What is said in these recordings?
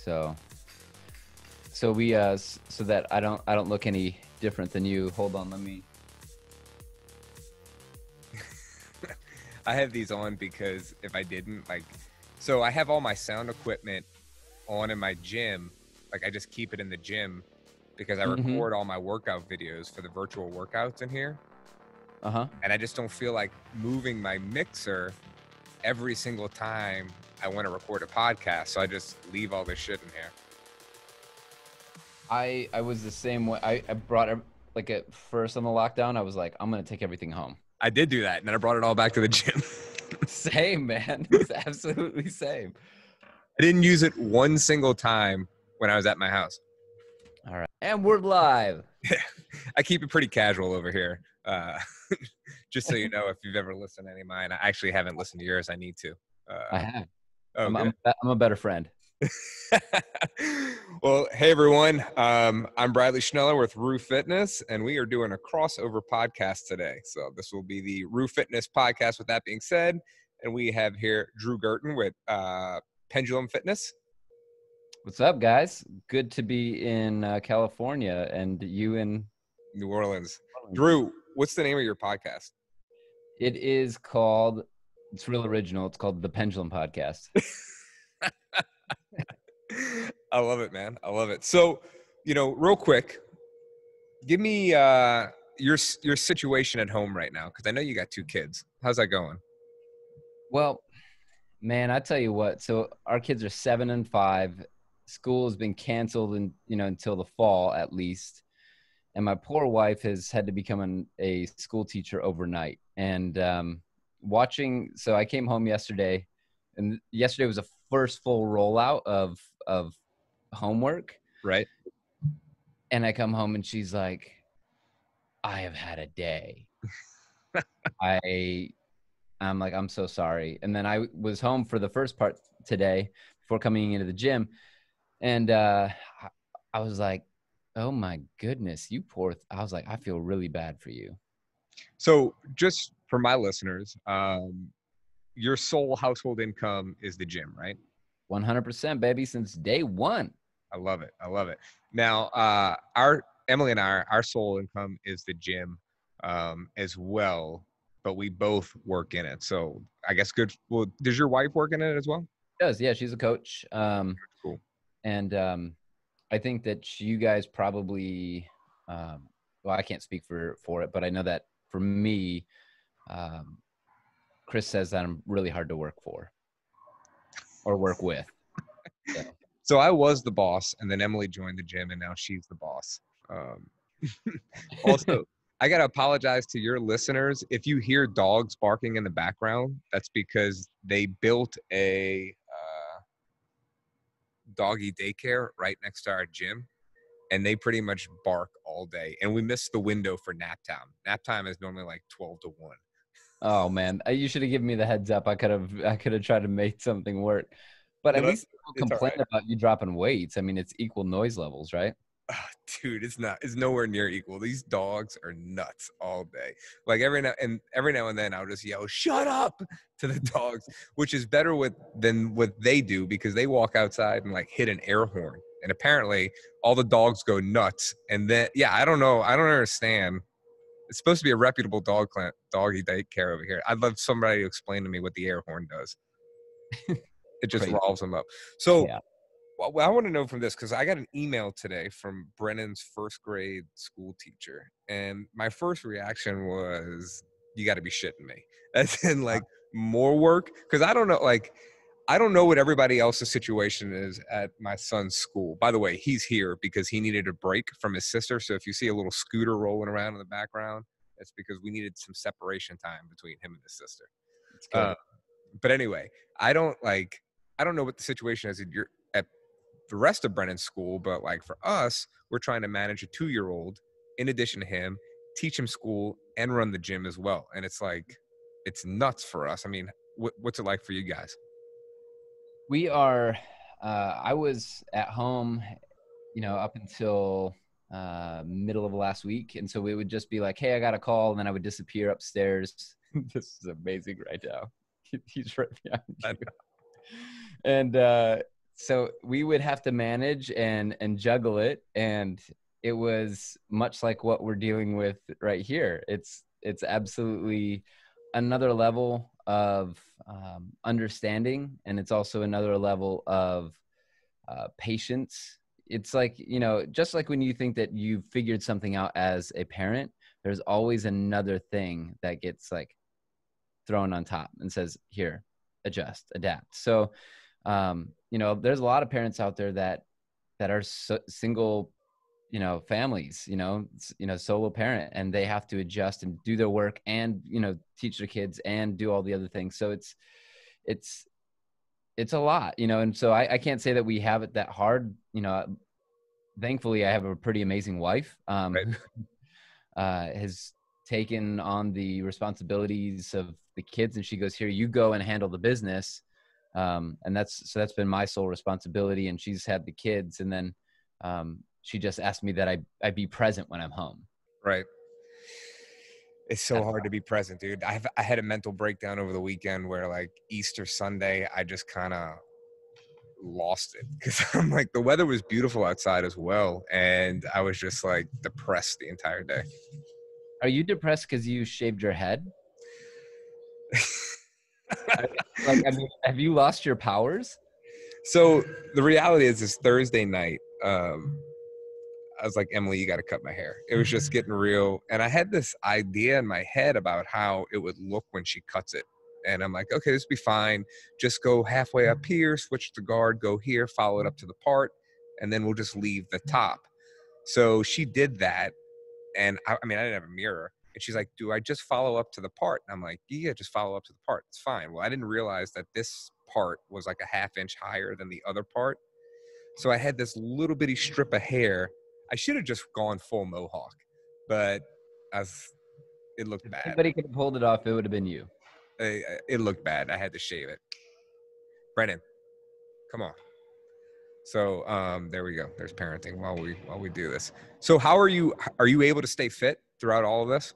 So we so that I don't look any different than you. Hold on, let me. I have these on because if I didn't, like, so I have all my sound equipment on in my gym. Like, I just keep it in the gym because I record all my workout videos for the virtual workouts in here. And I just don't feel like moving my mixer every single time I want to record a podcast. So I just leave all this shit in here. I was the same way. I brought like at first on the lockdown, I was like, I'm gonna take everything home. I did do that, and then I brought it all back to the gym. Same, man. It's absolutely same. I didn't use it one single time when I was at my house. All right, and we're live. I keep it pretty casual over here. Just so you know, if you've ever listened to any of mine, I actually haven't listened to yours. I need to. I have. Oh, I'm a better friend. Well, hey everyone. I'm Bradley Schneller with Roof Fitness, and we are doing a crossover podcast today. So this will be the Roof Fitness podcast. With that being said, and we have here Drew Girton with Pendulum Fitness. What's up, guys? Good to be in California, and you in New Orleans. Drew, what's the name of your podcast? It is called. It's real original. It's called the Pendulum Podcast. I love it, man. I love it. So, real quick, give me your situation at home right now, because I know you got 2 kids. How's that going? Well, man, I tell you what. So our kids are 7 and 5. School has been canceled, and until the fall at least. And my poor wife has had to become a school teacher overnight. And watching, so I came home yesterday, and yesterday was the first full rollout of homework. Right. And I come home and she's like, I have had a day. I'm like, I'm so sorry. And then I was home for the first part today before coming into the gym. And I was like, oh my goodness, I was like, I feel really bad for you. So just for my listeners, your sole household income is the gym, right? 100%, baby, since day one. I love it. I love it. Now, Emily and our sole income is the gym as well, but we both work in it. So I guess good. Well, does your wife work in it as well? She does. Yeah, she's a coach. Cool. And I think that you guys probably, well, I can't speak for it, but I know that for me, Chris says that I'm really hard to work for or work with. So I was the boss, and then Emily joined the gym, and now she's the boss. Also, I got to apologize to your listeners. If you hear dogs barking in the background, that's because they built a doggy daycare right next to our gym, and they pretty much bark all day. And we missed the window for nap time. Nap time is normally like 12 to 1. Oh man, you should have given me the heads up. I could have tried to make something work. But at least people complain about you dropping weights. I mean, it's equal noise levels, right? Oh, dude, it's nowhere near equal. These dogs are nuts all day. Like every now and then I'll just yell, "Shut up!" to the dogs, which is better than what they do, because they walk outside and like hit an air horn. And apparently all the dogs go nuts. And then, I don't know. I don't understand. It's supposed to be a reputable doggy daycare over here. I'd love somebody to explain to me what the air horn does. It just riles them up. So well, I want to know from this, because I got an email today from Brennan's first grade school teacher. And my first reaction was, you got to be shitting me. As in, like, more work? Because I don't know what everybody else's situation is at my son's school. By the way, he's here because he needed a break from his sister. So if you see a little scooter rolling around in the background, that's because we needed some separation time between him and his sister. It's good. But anyway, I don't know what the situation is at the rest of Brennan's school, but like for us, we're trying to manage a 2-year-old in addition to him, teach him school, and run the gym as well. And it's like, it's nuts for us. I mean, what's it like for you guys? We are, I was at home, up until middle of last week. And so we would just be like, hey, I got a call. And then I would disappear upstairs. This is amazing right now. He's right behind you. And So we would have to manage and juggle it, and it was much like what we're dealing with right here. It's absolutely another level of understanding, and it's also another level of patience. It's like, you know, just like when you think that you've figured something out as a parent, there's always another thing that gets like thrown on top and says, here, adjust, adapt. So you know, there's a lot of parents out there that are single, you know, families, you know, solo parent, and they have to adjust and do their work and, you know, teach their kids and do all the other things. So it's it's a lot, you know. And so I can't say that we have it that hard, you know. Thankfully I have a pretty amazing wife, Right. who has taken on the responsibilities of the kids, and she goes, here, you go and handle the business. And that's been my sole responsibility, and she's had the kids. And then she just asked me that I be present when I'm home. Right. It's so That's hard to be present, dude. I had a mental breakdown over the weekend where like Easter Sunday, I just kind of lost it because I'm like, the weather was beautiful outside as well, and I was just like depressed the entire day. Are you depressed because you shaved your head? Like, I mean, have you lost your powers? So the reality is, this Thursday night, I was like, Emily, you got to cut my hair. It was just getting real. And I had this idea in my head about how it would look when she cuts it. And I'm like, okay, this will be fine. Just go halfway up here, switch the guard, go here, follow it up to the part, and then we'll just leave the top. So she did that. And I mean, I didn't have a mirror. And she's like, do I just follow up to the part? And I'm like, yeah, just follow up to the part. It's fine. Well, I didn't realize that this part was like a half inch higher than the other part. So I had this little bitty strip of hair. I should have just gone full mohawk, but as it looked If bad. anybody could have pulled it off, it would have been you. It looked bad. I had to shave it. Brennan, come on. So there we go. There's parenting while we do this. So how are you? Are you able to stay fit throughout all of this?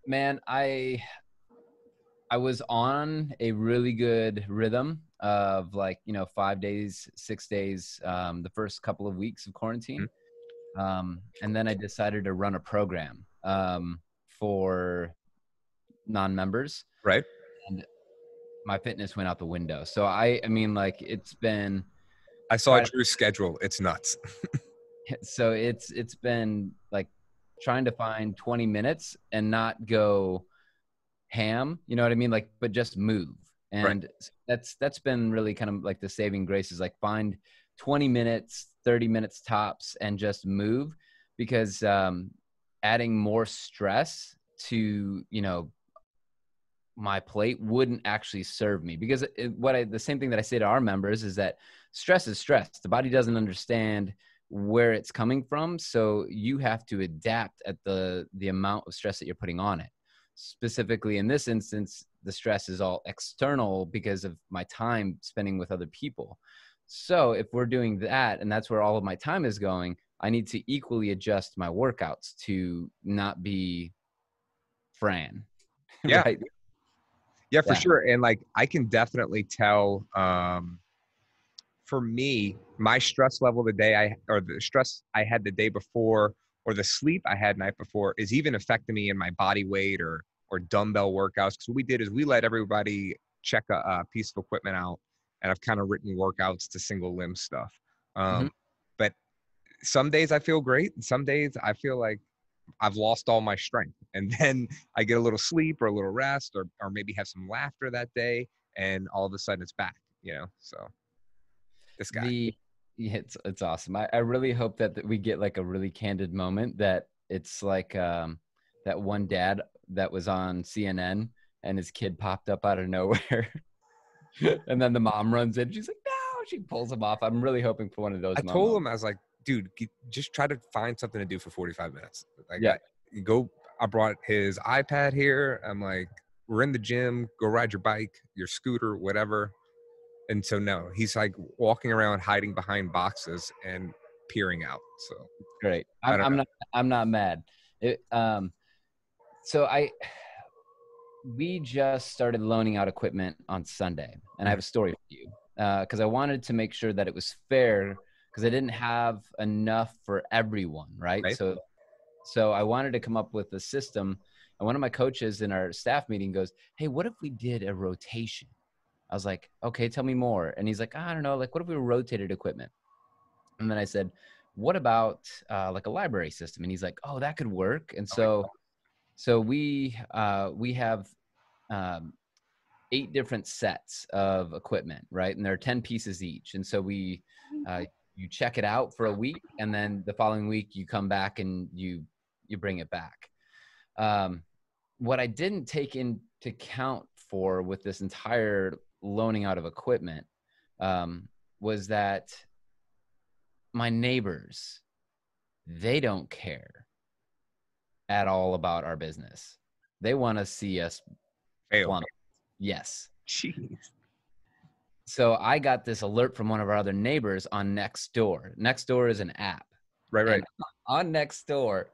Man, I was on a really good rhythm of, like, you know, 5 days, 6 days, the first couple of weeks of Mhm. quarantine. And then I decided to run a program for non-members, Right. and my fitness went out the window. So I mean, like, it's been I saw try to, Drew's schedule. It's nuts. so it's been like trying to find 20 minutes and not go ham, you know what I mean? Like, but just move. Right. And that's been really kind of like the saving grace, is like find 20 minutes, 30 minutes tops, and just move. Because adding more stress to, you know, my plate wouldn't actually serve me. Because the same thing that I say to our members is that stress is stress. The body doesn't understand where it's coming from, so you have to adapt at the amount of stress that you're putting on it. Specifically in this instance, the stress is all external because of my time spending with other people. So if we're doing that, and that's where all of my time is going, I need to equally adjust my workouts to not be Fran. Yeah. Right. Yeah, for Yeah. sure. And like, I can definitely tell. For me, my stress level the day or the stress I had the day before, or the sleep I had night before, is even affecting me in my body weight or dumbbell workouts. Because what we did is we let everybody check a piece of equipment out, and I've kind of written workouts to single limb stuff. Mhm. But some days I feel great, and some days I feel like I've lost all my strength. And then I get a little sleep or a little rest, or maybe have some laughter that day, and all of a sudden it's back. So this guy. The Yeah, it's awesome. I really hope that we get like a really candid moment, that it's like that one dad that was on CNN and his kid popped up out of nowhere. And then the mom runs in. She's like, no, she pulls him off. I'm really hoping for one of I those told moments. him, I was like, dude, just try to find something to do for 45 minutes. Like, Yeah, you go. I brought his iPad here. I'm like, we're in the gym. Go ride your bike, your scooter, whatever. And so no, he's like walking around hiding behind boxes and peering out. So great. I I'm don't I'm know. not I'm not mad. It, so we just started loaning out equipment on Sunday, and I have Mhm. a story for you. because I wanted to make sure that it was fair because I didn't have enough for everyone, right? Right. So I wanted to come up with a system. And one of my coaches in our staff meeting goes, "Hey, what if we did a rotation?" I was like, "Okay, tell me more." And he's like, "I don't know. Like, what if we rotated equipment?" And then I said, "What about like a library system?" And he's like, "Oh, that could work." And I like so we have um, 8 different sets of equipment, right? And there are 10 pieces each. And so uh, you check it out for a week, and then the following week you come back and you bring it back. Um, what I didn't take into account for with this entire loaning out of equipment um, was that my neighbors, they don't care at all about our business. They want to see us fail. plummet. Yes. Jeez. So I got this alert from one of our other neighbors on Nextdoor. Nextdoor is an app. Right. Right. And on Nextdoor,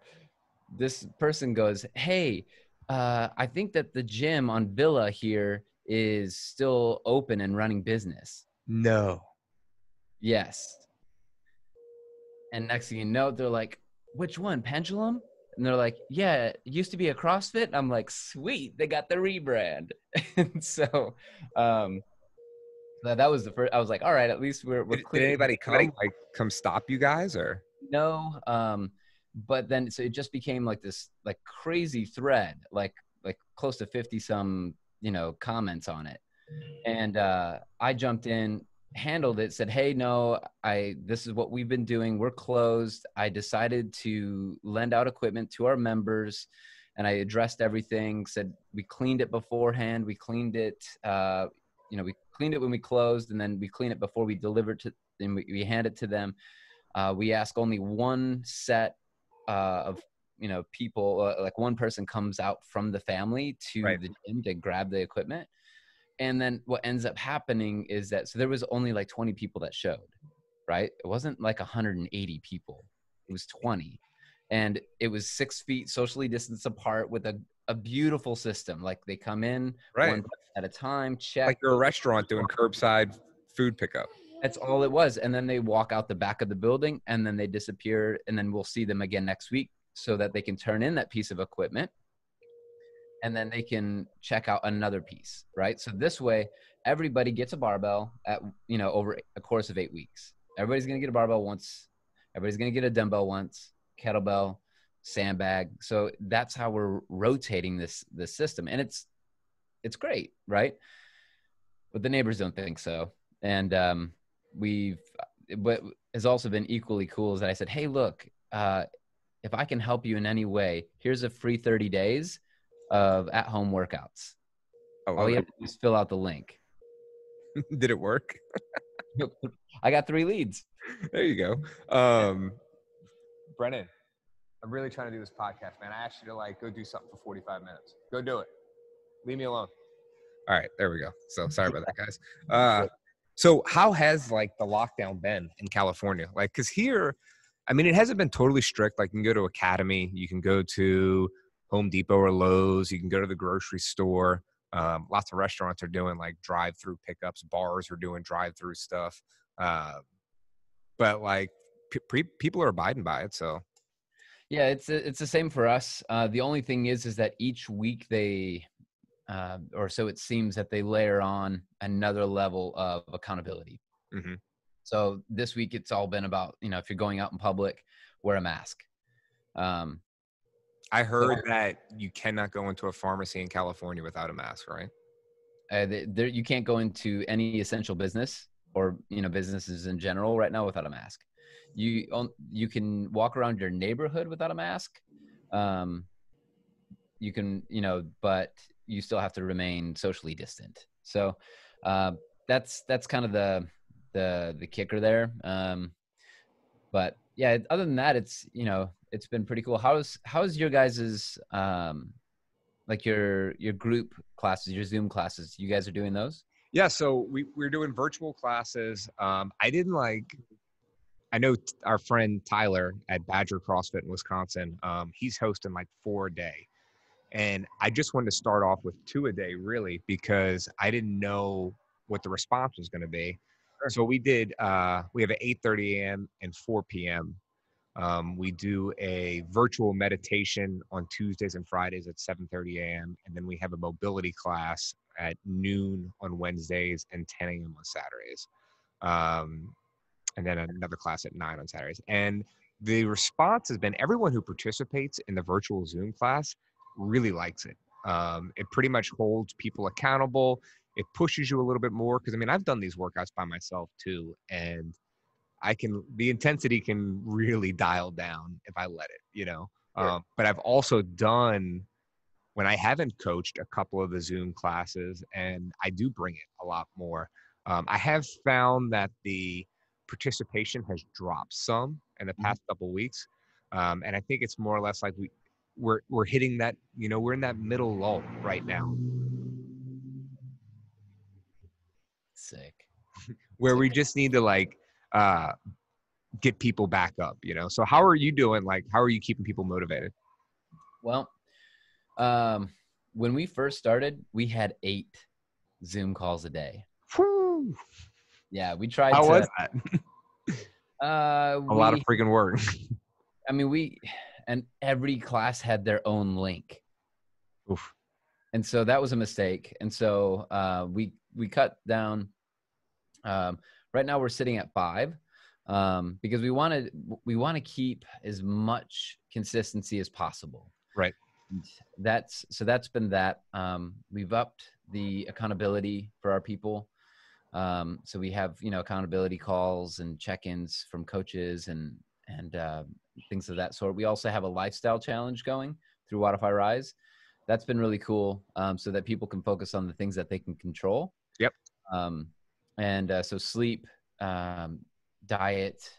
this person goes, "Hey, I think that the gym on Villa here is still open and running business." No. Yes. And next thing you know, they're like, "Which one? Pendulum?" And they're like, "Yeah, it used to be a CrossFit." I'm like, "Sweet, they got the rebrand." And so um, that was the first. I was like, "All right, at least we're Did clear." anybody come stop you guys or? No, but then so it just became like this like crazy thread, like close to 50 some comments on it. And I jumped in, handled it, said, "Hey, no, this is what we've been doing. We're closed. I decided to lend out equipment to our members." And I addressed everything, said we cleaned it beforehand, we cleaned it we cleaned it when we closed, and then we clean it before we deliver to and we hand it to them. We ask only one set of people, like one person comes out from the family to Right. the gym to grab the equipment. And then what ends up happening is that so there was only like 20 people that showed, right? It wasn't like 180 people. It was 20. And it was 6 feet socially distanced apart with a beautiful system. Like they come in Right. one at a time, check. Like you're a restaurant doing curbside food pickup. That's all it was. And then they walk out the back of the building and then they disappear. And then we'll see them again next week so that they can turn in that piece of equipment and then they can check out another piece, right? So this way, everybody gets a barbell at, over a course of 8 weeks. Everybody's going to get a barbell once. Everybody's going to get a dumbbell once, kettlebell, sandbag. So that's how we're rotating this system. And it's great, right? But the neighbors don't think so. And what has also been equally cool is that I said, "Hey, look, if I can help you in any way, here's a free 30 days of at-home workouts. Oh, All you have to do is fill out the link." did it work? I got 3 leads. There you go. Brennan, I'm really trying to do this podcast, man. I asked you to go do something for 45 minutes. Go do it. Leave me alone. All right, there we go. So sorry about that, guys. So how has the lockdown been in California? Because here, I mean, it hasn't been totally strict. Like you can go to Academy, you can go to Home Depot or Lowe's, you can go to the grocery store. Lots of restaurants are doing drive-through pickups. Bars are doing drive-through stuff. But people are abiding by it. So Yeah, it's the same for us. The only thing is that each week they, or so it seems, that they layer on another level of accountability. mm-hmm. So this week it's all been about, if you're going out in public, wear a mask. I heard that you cannot go into a pharmacy in California without a mask, right? You can't go into any essential business or businesses in general right now without a mask. You can walk around your neighborhood without a mask. You can but you still have to remain socially distant. So that's kind of the kicker there. But yeah, other than that, it's been pretty cool. How's your guys's your group classes, your Zoom classes? You guys are doing those? Yeah, so we're doing virtual classes. I know our friend Tyler at Badger CrossFit in Wisconsin, he's hosting 4 a day. And I just wanted to start off with 2 a day, really, because I didn't know what the response was going to be. Sure. So we have an 8:30 a.m. and 4 p.m. We do a virtual meditation on Tuesdays and Fridays at 7:30 a.m. And then we have a mobility class at noon on Wednesdays and 10 a.m. on Saturdays. Um, and then another class at 9 on Saturdays. And the response has been everyone who participates in the virtual Zoom class really likes it. It pretty much holds people accountable. It pushes you a little bit more because I mean I've done these workouts by myself too, and the intensity can really dial down if I let it, you know. Sure. But I've also done when I haven't coached a couple of the Zoom classes, and I do bring it a lot more. I have found that the participation has dropped some in the Mhm. past couple of weeks, and I think it's more or less like we're hitting that, you know, we're in that middle lull right now Sick. where Sick. we just need to like uh, get people back up, you know. So how are you doing? Like, how are you keeping people motivated? Well, um, when we first started, we had 8 Zoom calls a day. Whew. Yeah, we tried How was to. that? A lot of We. freaking work. I mean, and every class had their own link, Oof. and so that was a mistake. And so we cut down. Um, right now, we're sitting at 5 because we want to keep as much consistency as possible. Right. And that's been that. We've upped the accountability for our people. So we have, accountability calls and check-ins from coaches and things of that sort. We also have a lifestyle challenge going through Wodify Rise. That's been really cool, so that people can focus on the things that they can control. Yep. Um, and so sleep, um, diet,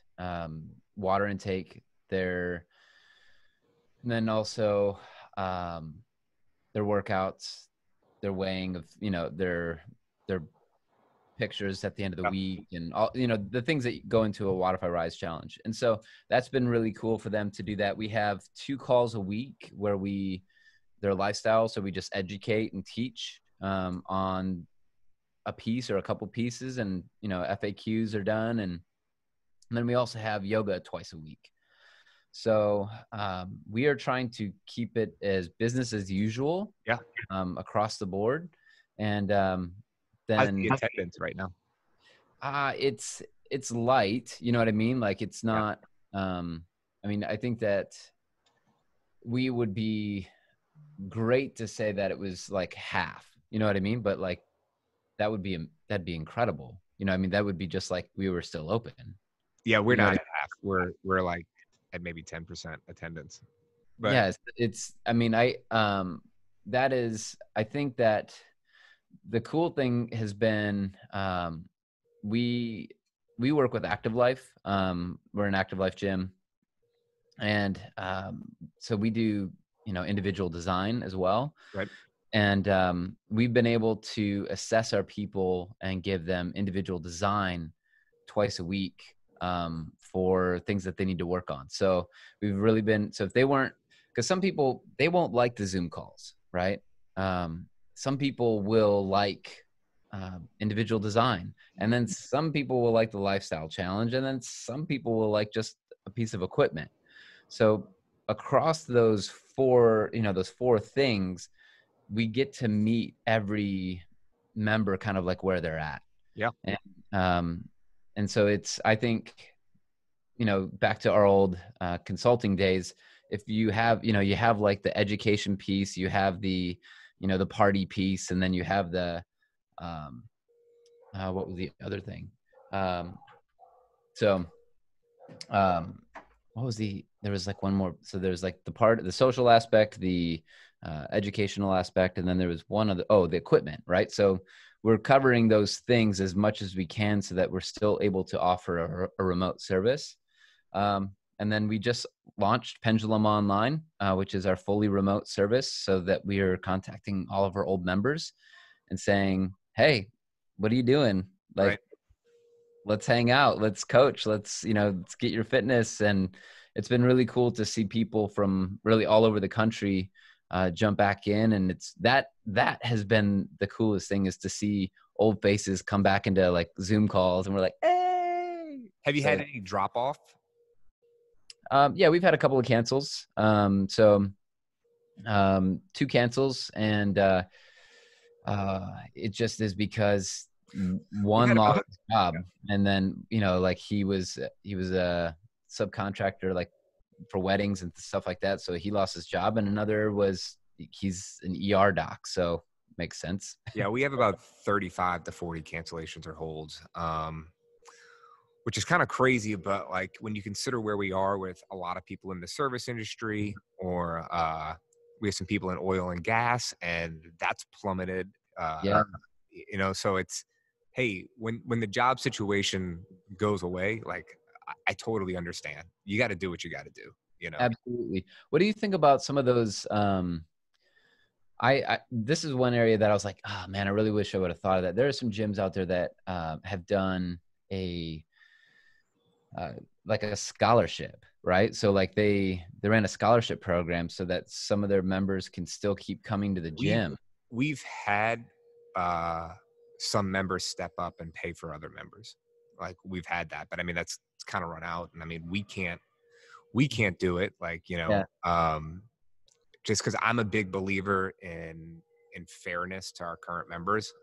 water intake, and then also um, their workouts, their weighing of, their pictures at the end of the Yep. week, and all, the things that go into a Wodify Rise challenge. And so that's been really cool for them to do that. We have 2 calls a week where their lifestyle. So we just educate and teach on a piece or a couple pieces, and, FAQs are done. And then we also have yoga twice a week. So we are trying to keep it as business as usual, Yeah. across the board. And How's the then attendance right now? it's light, you know what I mean? Like, it's Yeah. not, I mean, I think that we would be great to say that it was like half, you know what I mean? But like, that'd be incredible. I mean, that would be just like we were still open. Yeah, we're You know not what I at half. We're like at maybe 10% attendance. mean? But Yeah, I mean, I think that the cool thing has been, we we work with Active Life. We're an Active Life gym, and so we do, individual design as well. right, And we've been able to assess our people and give them individual design twice a week, for things that they need to work on. So we've really been, so if they weren't, because some people, they won't like the Zoom calls, right? Some people will like individual design, and then some people will like the lifestyle challenge, and then some people will like just a piece of equipment. So across those four things, we get to meet every member kind of like where they're at. yeah, And so I think, back to our old consulting days, if you have like the education piece, you have the party piece, and then you have the um what was the other thing? um so um what was there was like one more. So there's like the social aspect, the educational aspect, and then there was one other, the equipment, right? So we're covering those things as much as we can so that we're still able to offer a remote service. And then we just launched Pendulum Online, which is our fully remote service, so that we are contacting all of our old members and saying, hey, what are you doing? Like, right. let's hang out, let's coach, let's get your fitness. And it's been really cool to see people from really all over the country jump back in. And it's that has been the coolest thing, is to see old faces come back into like Zoom calls, and we're like, hey. Have you had So any drop off? yeah, we've had a couple of cancels. Two cancels, and it just is because We've one had lost about his job, and then like he was a subcontractor like for weddings and stuff like that, so he lost his job, and another was he's an ER doc, so makes sense. yeah, we have about 35 to 40 cancellations or holds. Which is kind of crazy, but like when you consider where we are with a lot of people in the service industry, or we have some people in oil and gas, and that's plummeted. Yeah, So it's, hey, when the job situation goes away, like I totally understand. You got to do what you got to do. absolutely. What do you think about some of those I this is one area that I was like, oh man, I really wish I would have thought of that. There are some gyms out there that have done a uh, like a scholarship, right? So like they ran a scholarship program so that some of their members can still keep coming to the We've gym. we've had uh, some members step up and pay for other members. Like we've had that, but I mean that's kind of run out, and I mean we can't do it. Like Yeah, just because I'm a big believer in fairness to our current members.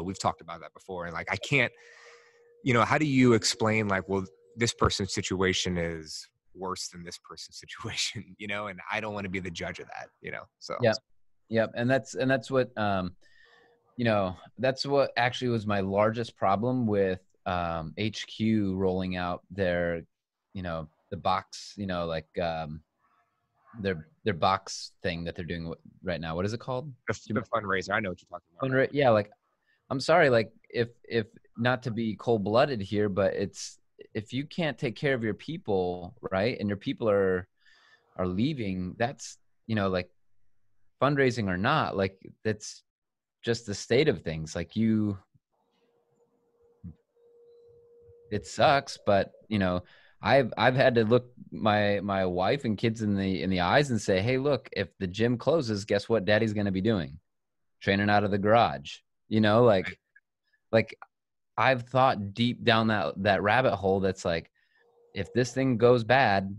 We've talked about that before, and like I can't. How do you explain like, well, this person's situation is worse than this person's situation, and I don't want to be the judge of that. So yeah, yeah, and that's what that's what actually was my largest problem with HQ rolling out their the box like their box thing that they're doing right now. What is it called? the fundraiser, I know what you're talking about, right? Yeah, like I'm sorry, like if not to be cold blooded here, but it's if you can't take care of your people, right, and your people are leaving, that's like fundraising or not, like that's just the state of things. Like it sucks, but I've had to look my wife and kids in the eyes and say, hey, look, if the gym closes, guess what daddy's going to be doing? Training out of the garage. Right. Like I've thought deep down that rabbit hole that's like, if this thing goes bad,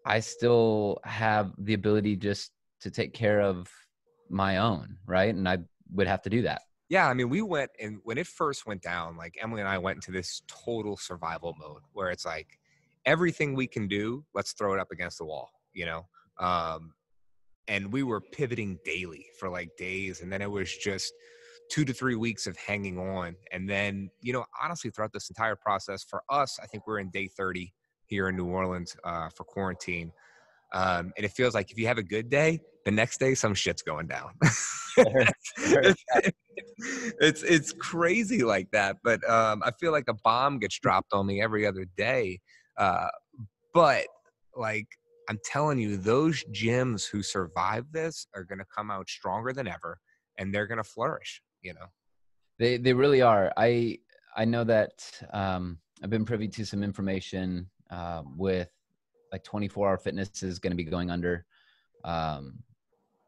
I still have the ability just to take care of my own, right? And I would have to do that. Yeah, I mean, we went, and when it first went down, like Emily and I went into this total survival mode where it's like everything we can do, let's throw it up against the wall. Um, and we were pivoting daily for like days, and then it was just 2 to 3 weeks of hanging on. And then, honestly, throughout this entire process for us, I think we're in day 30 here in New Orleans for quarantine. And it feels like if you have a good day, the next day some shit's going down. Sure, sure. It's crazy like that. But I feel like a bomb gets dropped on me every other day. Uh, but like I'm telling you, those gyms who survive this are going to come out stronger than ever, and they're going to flourish. They really are. I know that I've been privy to some information with like 24-hour fitness is going to be going under. Um,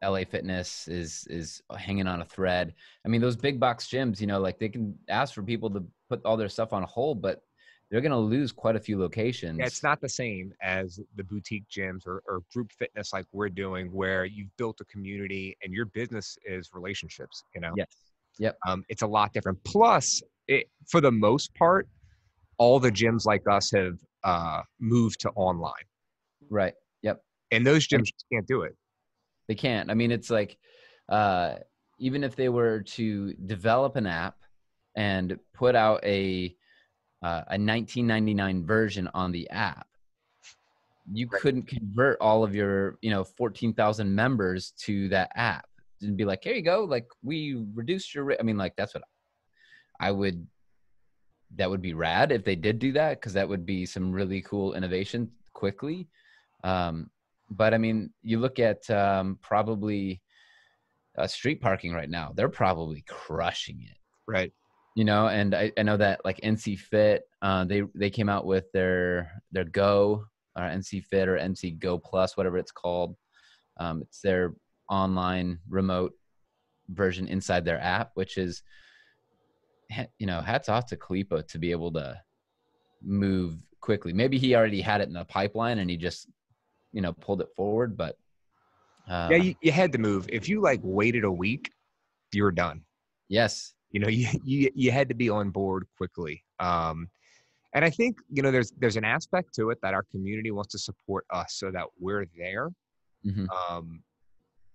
LA Fitness is hanging on a thread. I mean, those big box gyms, like they can ask for people to put all their stuff on hold, but they're going to lose quite a few Yeah, it's locations. not the same as the boutique gyms or group fitness like we're doing, where you've built a community and your business is relationships. Yes. Yep. It's a lot different. Plus, for the most part, all the gyms like us have moved to online, Right. Yep. and those And gyms just can't do it. they can't. I mean, it's like uh, even if they were to develop an app and put out a 1999 version on the app, you Right. couldn't convert all of your 14,000 members to that app and be like, here you go, like we reduced your I mean, like that's what I would that would be rad if they did do that, because that would be some really cool innovation quickly. um, but I mean, you look at probably street parking right now, they're probably crushing it. Right. And I know that like NC Fit, they came out with their Go, or NC Fit or NC Go Plus, whatever it's called. It's their online remote version inside their app, which is hats off to Kalipo to be able to move quickly. Maybe he already had it in the pipeline and he just, pulled it forward. But Yeah, um, you had to move. If you like waited a week, you were done. yes. You had to be on board quickly. And I think there's an aspect to it that our community wants to support us so that we're there Hmm. um,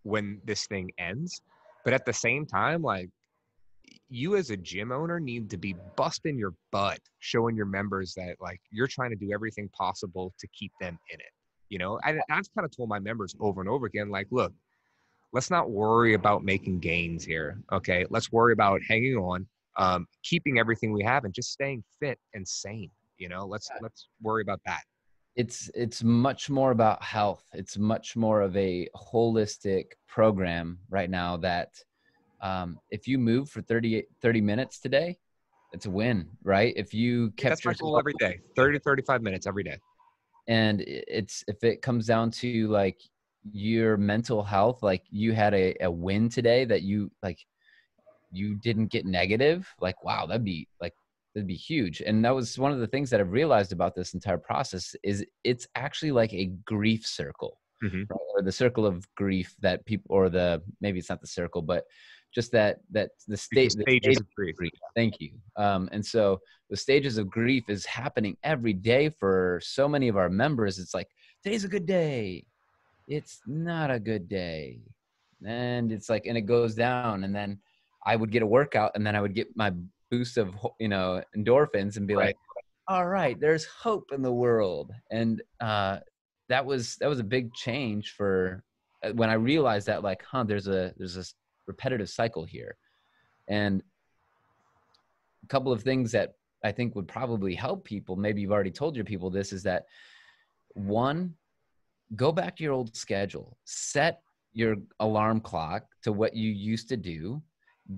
when this thing ends. But at the same time, like you as a gym owner need to be busting your butt, showing your members that like you're trying to do everything possible to keep them in it. I've kind of told my members over and over again, like, look, let's not worry about making gains here. Okay. Let's worry about hanging on, keeping everything we have and just staying fit and sane. Let's worry about that. It's much more about health. It's much more of a holistic program right now that if you move for 30 minutes today, it's a win, right? If you Yeah, that's kept my goal yourself, every day, 30 to 35 minutes every day. and it's if it comes down to like your mental health, like you had a win today that you didn't get negative, like wow, that'd be huge. And that was one of the things that I've realized about this entire process is it's actually like a grief circle, Hmm. right? Or the circle of grief that people, or the, maybe it's not the circle, but just that the The state the stage stages of of grief. grief. Thank you. And so the stages of grief is happening every day for so many of our members. It's like today's a good day, it's not a good day, and it's like, and it goes down, and then I would get a workout, and then I would get my boost of endorphins and be Right. like, all right, there's hope in the world. And that was a big change for when I realized that, like, there's this repetitive cycle here. And a couple of things that I think would probably help people, maybe you've already told your people this, is that one, go back to your old schedule, set your alarm clock to what you used to do,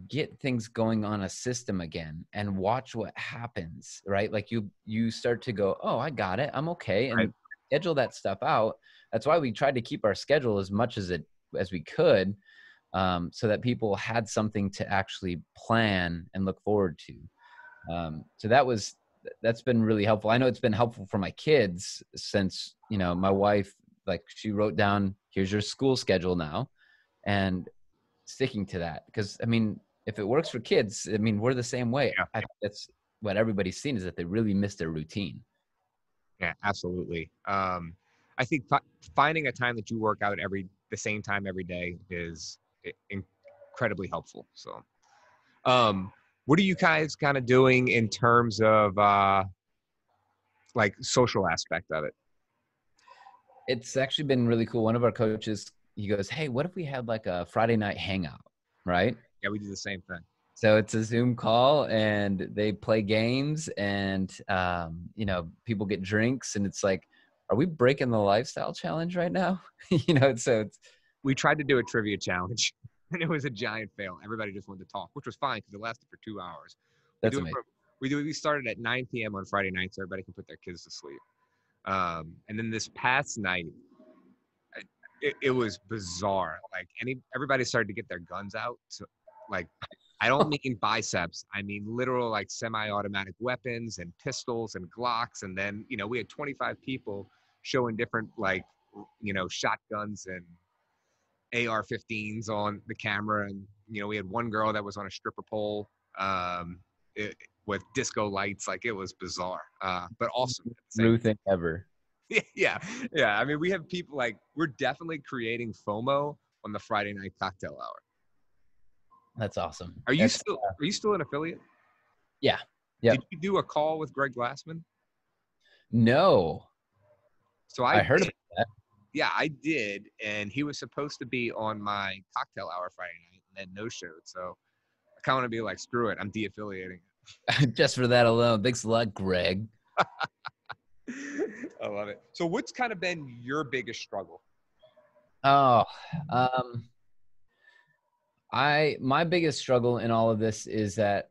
get things going on a system again, and watch what happens, right? Like you start to go, oh, I got it, I'm okay, Right. and schedule that stuff out. That's why we tried to keep our schedule as much as we could, so that people had something to actually plan and look forward to. So that's been really helpful. I know it's been helpful for my kids, since my wife, like, she wrote down, here's your school schedule now, and sticking to that, because I mean, if it works for kids, I mean, we're the same way. Yeah. I think that's what everybody's seen, is that they really miss their routine. Yeah, absolutely. I think finding a time that you work out the same time every day is incredibly helpful. So, what are you guys kind of doing in terms of like social aspect of it? It's actually been really cool. One of our coaches, he goes, hey, what if we had like a Friday night hangout, right? Yeah, we do the same thing. So it's a Zoom call, and they play games, and people get drinks, and it's like, are we breaking the lifestyle challenge right now? So it's We tried to do a trivia challenge, and it was a giant fail. Everybody just wanted to talk, which was fine because it lasted for 2 hours. We that's do it amazing. from we started at 9 p.m. on Friday night, so everybody can put their kids to sleep. And then this past night, it was bizarre. Like everybody started to get their guns out. So, like, I don't mean biceps. I mean literal like semi-automatic weapons and pistols and Glocks. And then we had 25 people showing different like shotguns and AR-15s on the camera, and we had one girl that was on a stripper pole um, with disco lights. Like it was bizarre, but awesome at the same. True thing ever. Yeah, yeah. I mean, we have people like we're definitely creating FOMO on the Friday night cocktail hour. That's awesome. Are you That's still are you still an affiliate? Yeah. Did Yep. you do a call with Greg Glassman? No, So I I heard did. about that. Yeah, I did, and he was supposed to be on my cocktail hour Friday night, and then no showed. So I kind of want to be like, screw it, I'm de-affiliating. Just for that alone. Thanks a lot, Greg. I love it. So what's kind of been your biggest struggle? Oh, um, my biggest struggle in all of this is that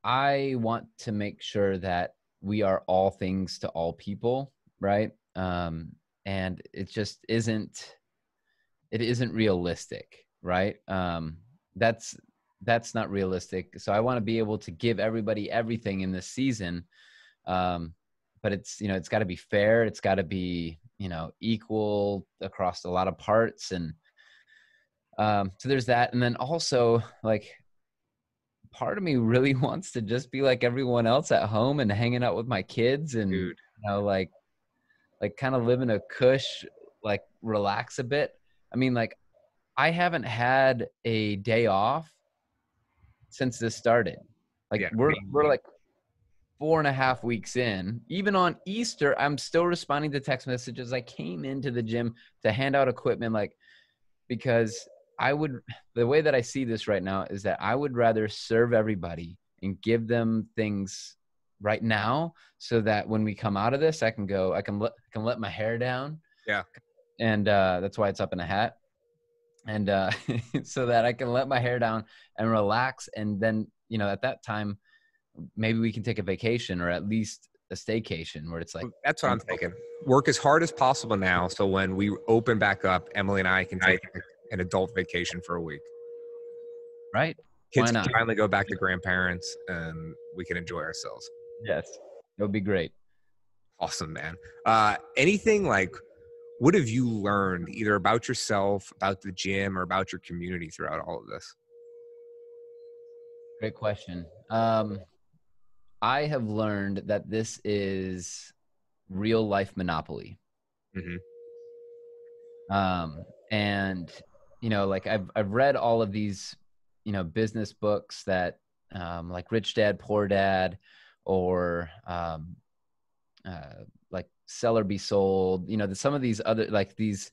I want to make sure that we are all things to all people, right? And it isn't realistic, right? That's that's not realistic. So I want to be able to give everybody everything in this season. Um, but it's, it's got to be fair. It's got to be, equal across a lot of parts. And so there's that. And then also, like, part of me really wants to just be like everyone else at home and hanging out with my kids and, Dude. like kind of living a cush, like relax a bit. I mean, like, I haven't had a day off since this started. Like Yeah, we're like 4.5 weeks in. Even on Easter, I'm still responding to text messages. I came into the gym to hand out equipment, like, because the way that I see this right now is that I would rather serve everybody and give them things right now so that when we come out of this, I can let my hair down. yeah. And that's why it's up in a hat. And so that I can let my hair down and relax. And then, at that time, maybe we can take a vacation or at least a staycation where it's like, That's what I'm thinking. Work as hard as possible now, so when we open back up, Emily and I can take an adult vacation for a week. right? Why Kids not? can finally go back to grandparents, and we can enjoy ourselves. Yes. It would be great. Awesome, man. Anything like, what have you learned either about yourself, about the gym, or about your community throughout all of this? Great question. I have learned that this is real life Monopoly. Mm-hmm. And like I've read all of these, business books that, like Rich Dad, Poor Dad, or like Sell or Be Sold. Some of these other, like, these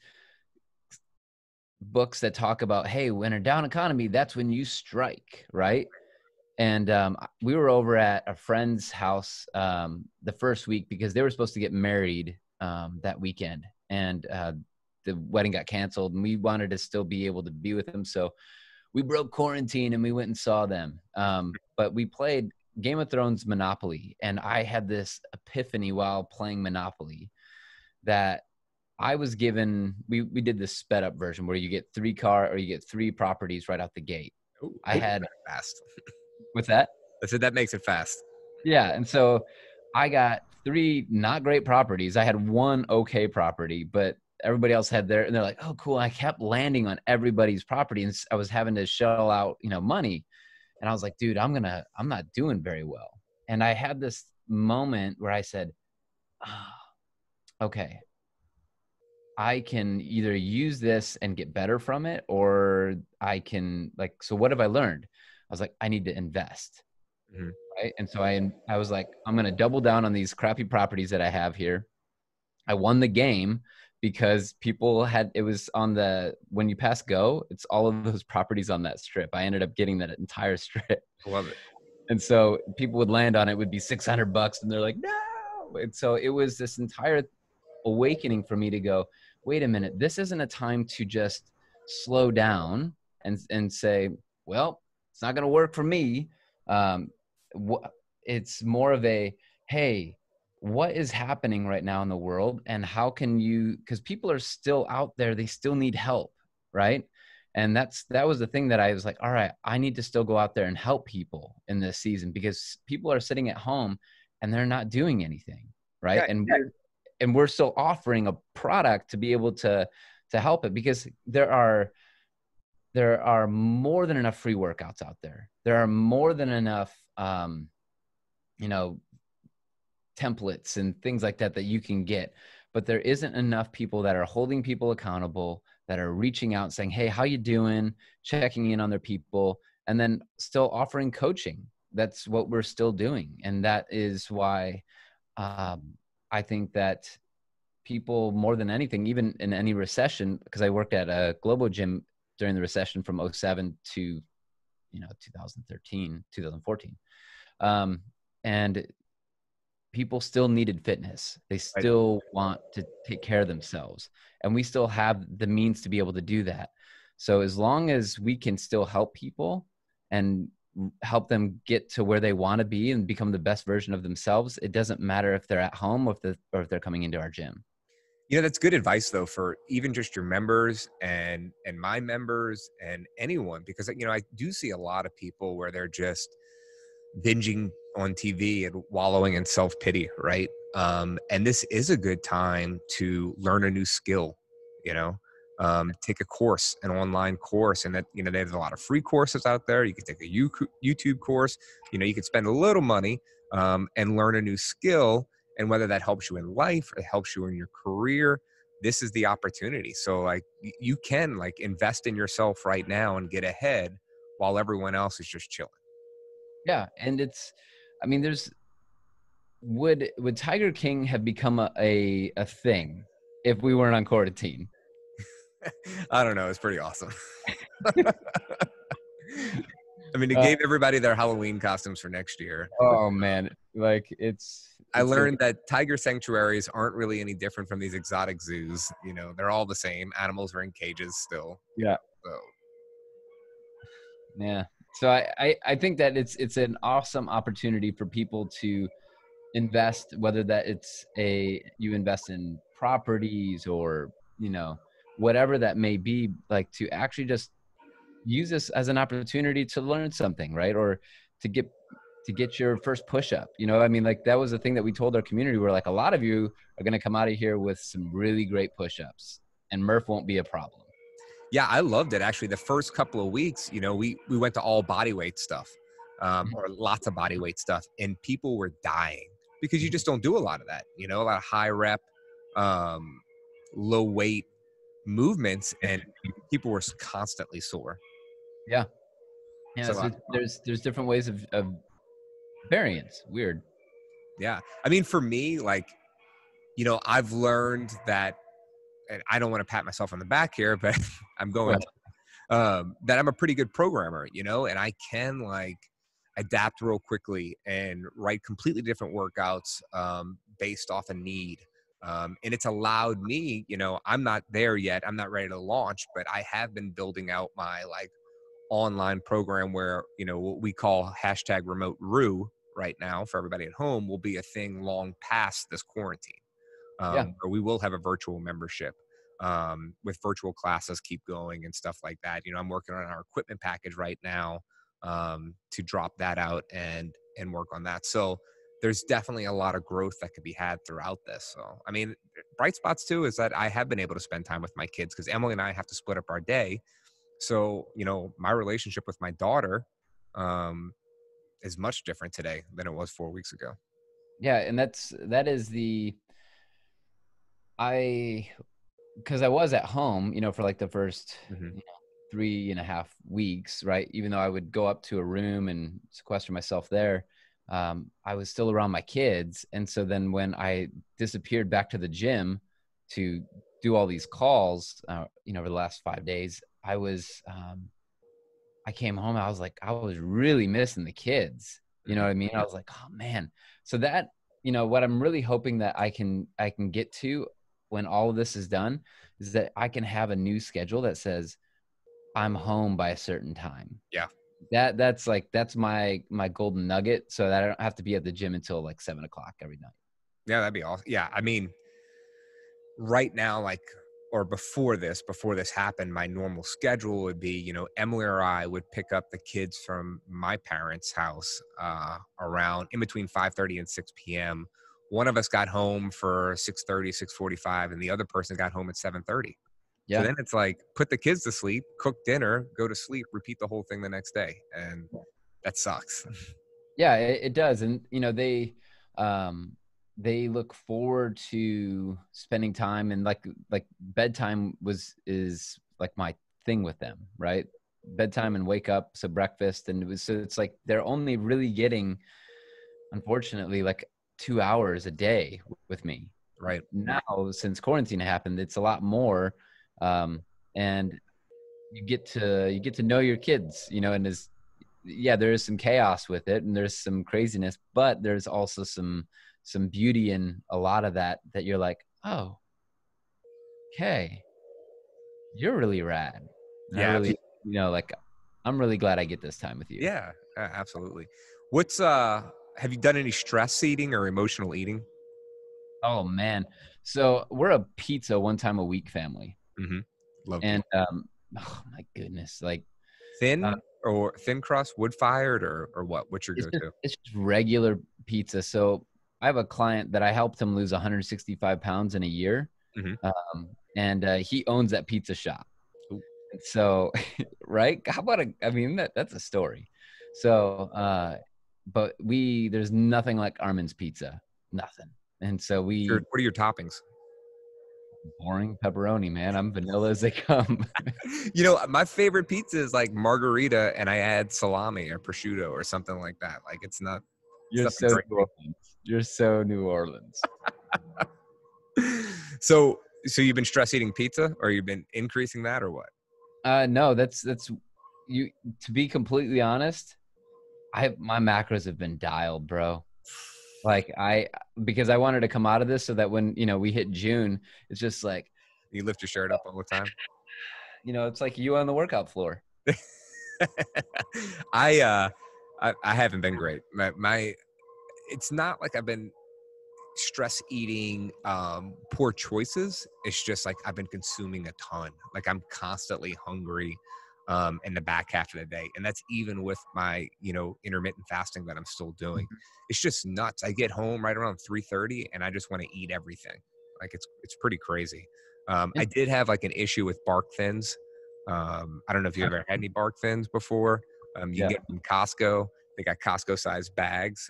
books that talk about, hey, when a down economy, that's when you strike, right? And we were over at a friend's house the first week because they were supposed to get married that weekend, and the wedding got canceled, and we wanted to still be able to be with them. So we broke quarantine and we went and saw them. But we played Game of Thrones Monopoly, and I had this epiphany while playing Monopoly that I was given. We did this sped up version where you get you get three properties right out the gate. Ooh, I had fast. with that. I said that makes it fast. Yeah. And so I got three not great properties. I had one okay property, but everybody else had and they're like, oh, cool. I kept landing on everybody's property, and I was having to shell out, money. And I was like, dude, I'm not doing very well. And I had this moment where I said, oh, okay, I can either use this and get better from it, or I can, like, so what have I learned? I was like, I need to invest. Mm-hmm. Right. And so I was like, I'm going to double down on these crappy properties that I have here. I won the game because it was when you pass go, it's all of those properties on that strip. I ended up getting that entire strip. I love it. And so people would land on it, would be $600 and they're like, no. And so it was this entire awakening for me to go, wait a minute, this isn't a time to just slow down and say, well, it's not going to work for me. Um, it's more of a, hey, what is happening right now in the world, and how can you, because people are still out there, they still need help, right? And that was the thing that I was like, all right, I need to still go out there and help people in this season, because people are sitting at home and they're not doing anything, right? Yeah, And we're still offering a product to be able to help it, because there are more than enough free workouts out there. There are more than enough, you know, templates and things like that you can get, but there isn't enough people that are holding people accountable, that are reaching out and saying, hey, how you doing? Checking in on their people, and then still offering coaching. That's what we're still doing. And that is why I think that people, more than anything, even in any recession, because I worked at a global gym during the recession from 07 to 2013, 2014. And people still needed fitness. They right. still want to take care of themselves. And we still have the means to be able to do that. So as long as we can still help people and help them get to where they want to be and become the best version of themselves, it doesn't matter if they're at home or if they're coming into our gym. You know, that's good advice though for even just your members and my members and anyone, because you know, I do see a lot of people where they're just binging on TV and wallowing in self-pity, right? And this is a good time to learn a new skill, you know, take a course, an online course. And that, you know, there's a lot of free courses out there. You can take a YouTube course, you know, you can spend a little money and learn a new skill. And whether that helps you in life or helps you in your career, this is the opportunity. So like you can like invest in yourself right now and get ahead while everyone else is just chilling. Yeah, and it's, I mean, there's would Tiger King have become a thing if we weren't on quarantine? I don't know. It's pretty awesome. I mean, it Uh, gave everybody their Halloween costumes for next year. oh man, like I it's gonna learned that tiger sanctuaries aren't really any different from these exotic zoos. You know, they're all the same. Animals are in cages still. yeah, So, yeah. So I think that it's an awesome opportunity for people to invest, whether that it's a you invest in properties or whatever that may be, like to actually just use this as an opportunity to learn something, right? Or to get to get your first push up. I mean, like that was the thing that we told our community. We're like, a lot of you are going to come out of here with some really great push ups, and Murph won't be a problem. yeah, I loved it. Actually, the first couple of weeks, you know, we went to all body weight stuff, Mhm. or lots of body weight stuff, and people were dying because you just don't do a lot of that. You know, a lot of high rep, um, low weight movements, and people were constantly sore. Yeah, yeah. So So there's different ways of variance. Weird. yeah, I mean, for me, like, you know, I've learned that, and I don't want to pat myself on the back here, but I'm Go going ahead. to, that I'm a pretty good programmer, you know, and I can like adapt real quickly and write completely different workouts based off a need. And it's allowed me, you know, I'm not there yet. I'm not ready to launch, but I have been building out my like online program where, you know, what we call hashtag remote RU right now for everybody at home will be a thing long past this quarantine, Yeah, where we will have a virtual membership with virtual classes keep going and stuff like that. You know, I'm working on our equipment package right now to drop that out and work on that. So there's definitely a lot of growth that could be had throughout this. So, I mean, bright spots too is that I have been able to spend time with my kids because Emily and I have to split up our day. So, you know, my relationship with my daughter um, is much different today than it was 4 weeks ago. yeah, and that is the I because I was at home, for like the first, Hmm. 3.5 weeks, right? Even though I would go up to a room and sequester myself there, I was still around my kids. And so then when I disappeared back to the gym to do all these calls, over the last 5 days, I came home. I was like, I was really missing the kids. You know Hmm. what I mean? I was like, oh man. So that, what I'm really hoping that I can get to when all of this is done is that I can have a new schedule that says I'm home by a certain time. Yeah. That's my golden nugget, so that I don't have to be at the gym until like 7 o'clock every night. Yeah, that'd be awesome. Yeah. I mean, right now, like, or before this happened, my normal schedule would be, you know, Emily or I would pick up the kids from my parents' house around in between 5:30 and 6 p.m. One of us got home for 6:30, 6:45, and the other person got home at 7:30. So Yeah. then it's like put the kids to sleep, cook dinner, go to sleep, repeat the whole thing the next day. And that sucks. Yeah, it does. And um they look forward to spending time, and like bedtime is like my thing with them, right? Bedtime and wake up, so breakfast, and so it's like they're only really getting, unfortunately, like 2 hours a day with me. Right. Now, since quarantine happened, it's a lot more. And you get to know your kids, and yeah, there is some chaos with it and there's some craziness, but there's also some beauty in a lot of that you're like, oh, okay, you're really rad. And I Yeah. really, like, I'm really glad I get this time with you. Yeah, absolutely. What's have you done any stress eating or emotional eating? Oh man. So we're a pizza one time a week family. Hmm. Love And pizza. oh my goodness. Like uh, Thin or thin crust, wood fired, or what? What's your go-to? it's just regular pizza. So I have a client that I helped him lose 165 pounds in a year. Hmm. And he owns that pizza shop. And so, right? How about I mean, that's a story. So, but there's nothing like Armin's pizza, nothing. And so What are your toppings? boring pepperoni, man. I'm vanilla as they come. My favorite pizza is like margarita, and I add salami or prosciutto or something like that. Like it's You're nothing so New crazy. Orleans. You're so New Orleans. So you've been stress eating pizza, or you've been increasing that, or what? No, that's you. To be completely honest, my macros have been dialed, bro. Like because I wanted to come out of this so that when we hit June, it's just like You lift your shirt up all the time. it's like you on the workout floor. I uh I haven't been great. It's not like I've been stress eating poor choices. It's just like I've been consuming a ton. Like I'm constantly hungry in the back half of the day, and that's even with my intermittent fasting that I'm still doing. It's just nuts. I get home right around 3:30 and I just want to eat everything. Like it's pretty crazy. I did have like an issue with bark thins. I don't know if you ever had any bark thins before. You can Yeah. get them from Costco. They got Costco sized bags.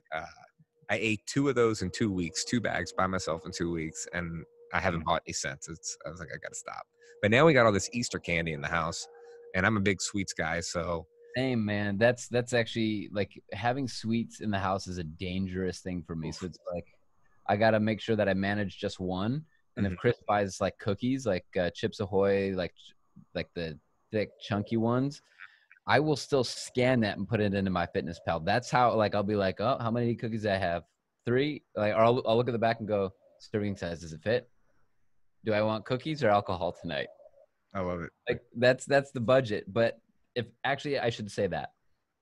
I ate 2 of those in 2 weeks, 2 bags by myself in 2 weeks, and I haven't bought any since. I was like, I got to stop. But now we got all this Easter candy in the house, and I'm a big sweets guy. So Same, man. That's actually like having sweets in the house is a dangerous thing for me. oof. So it's like I got to make sure that I manage just one. And if Mhm. Chris buys like cookies, like Chips Ahoy, like the thick chunky ones, I will still scan that and put it into my fitness pal. That's how like I'll be like, oh, how many cookies do I have? 3? Like, or I'll look at the back and go, serving size, does it fit? Do I want cookies or alcohol tonight? I love it. Like that's the budget. But if actually I should say that.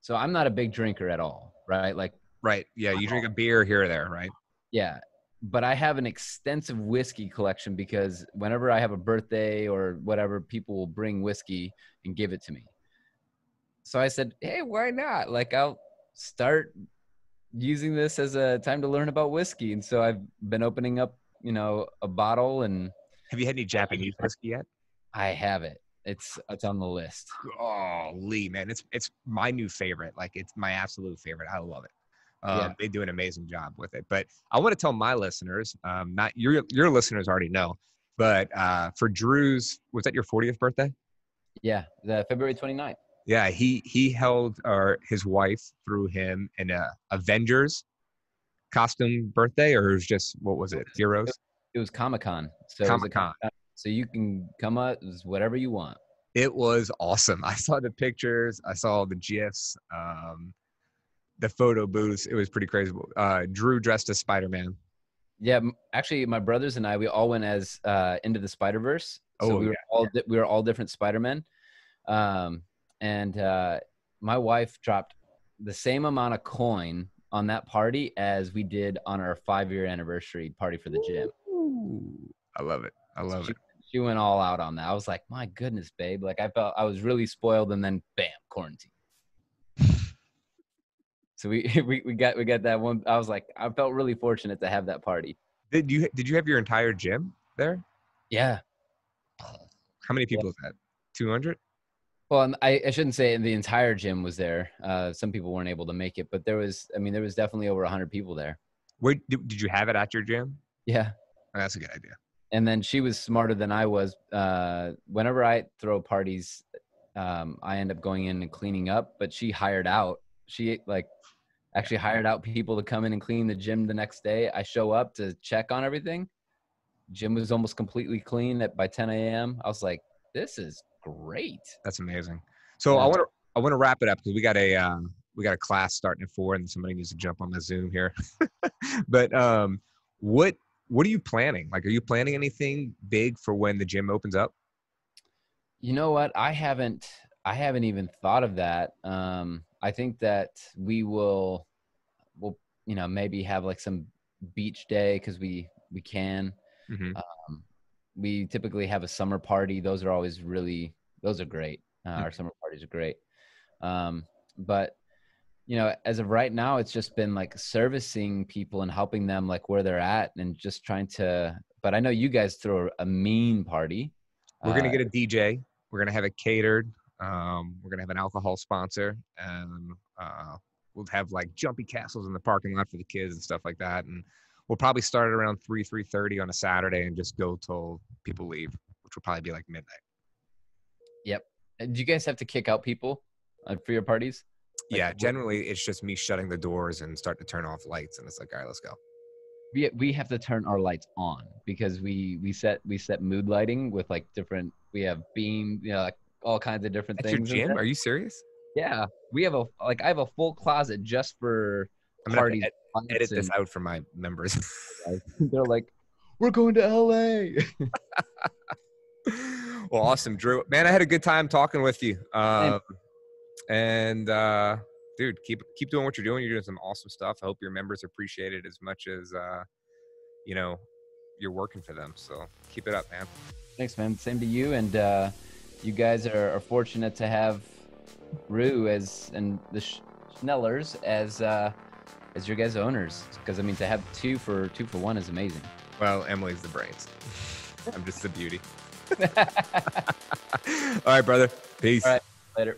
So I'm not a big drinker at all, right? Like Right. Yeah. You drink a beer here or there, right? yeah. But I have an extensive whiskey collection because whenever I have a birthday or whatever, people will bring whiskey and give it to me. So I said, hey, why not? Like I'll start using this as a time to learn about whiskey. And so I've been opening up, a bottle and Have you had any Japanese whiskey yet? I have it. It's on the list. Oh, Lee, man, it's my new favorite. Like it's my absolute favorite. I love it. Yeah. They do an amazing job with it. But I want to tell my listeners, not your listeners already know, but for Drew's, was that your 40th birthday? Yeah. The February 29th. Yeah, he held his wife threw him in a Avengers costume birthday, or it was just what was it? Heroes It was Comic-Con. So it was Comic a Con. Comic-Con. So you can come up as whatever you want. It was awesome. I saw the pictures. I saw the gifs. The photo booths. It was pretty crazy. Drew dressed as Spider-Man. Yeah, actually, my brothers and I, we all went as Into the Spider-Verse. So Oh yeah, we were all different Spider-Men. Um, and my wife dropped the same amount of coin on that party as we did on our 5-year anniversary party for the gym. ooh, I love it. I So love it. she went all out on that. I was like, my goodness, babe. Like I felt I was really spoiled, and then bam, quarantine. So we got that one. I was like, I felt really fortunate to have that party. Did you have your entire gym there? Yeah. How many Yeah. people is that? 200? Well, and I shouldn't say the entire gym was there. Some people weren't able to make it, but there was definitely over 100 people there. Where did you have it at your gym? Yeah. Oh, that's a good idea. And then she was smarter than I was. Whenever I throw parties, I end up going in and cleaning up, but she hired out. She like actually hired out people to come in and clean the gym the next day. I show up to check on everything. Gym was almost completely clean by 10 a.m. I was like, this is great. That's amazing. So Yeah. I want to wrap it up because we got a class starting at 4 and somebody needs to jump on my Zoom here. But what what are you planning? Like, are you planning anything big for when the gym opens up? You know what? I haven't even thought of that. I think that we'll maybe have like some beach day because we can. Hmm. We typically have a summer party. Those are always those are great. Our summer parties are great. But as of right now, it's just been like servicing people and helping them like where they're at and just trying to, but I know you guys throw a mean party. We're gonna get a DJ. We're gonna have it catered. We're gonna have an alcohol sponsor, and we'll have like jumpy castles in the parking lot for the kids and stuff like that. And we'll probably start at around 3:30 on a Saturday and just go till people leave, which will probably be like midnight. Yep. Do you guys have to kick out people for your parties? Yeah, generally it's just me shutting the doors and start to turn off lights, and it's like, all right, let's go. We have to turn our lights on because we set mood lighting with like different. We have beam, like all kinds of different At things. your gym? Are you serious? Yeah, we have I have a full closet just for I'm gonna parties. edit this out for my members. They're like, we're going to LA. Well, awesome, Drew. Man, I had a good time talking with you. And dude, keep doing what you're doing. You're doing some awesome stuff. I hope your members appreciate it as much as you're working for them. So keep it up, man. Thanks, man. Same to you. And you guys are fortunate to have Rue and the Schnellers as your guys' owners. Because I mean, to have two for one is amazing. Well, Emily's the brains. I'm just the beauty. All right, brother. Peace. All right. Later.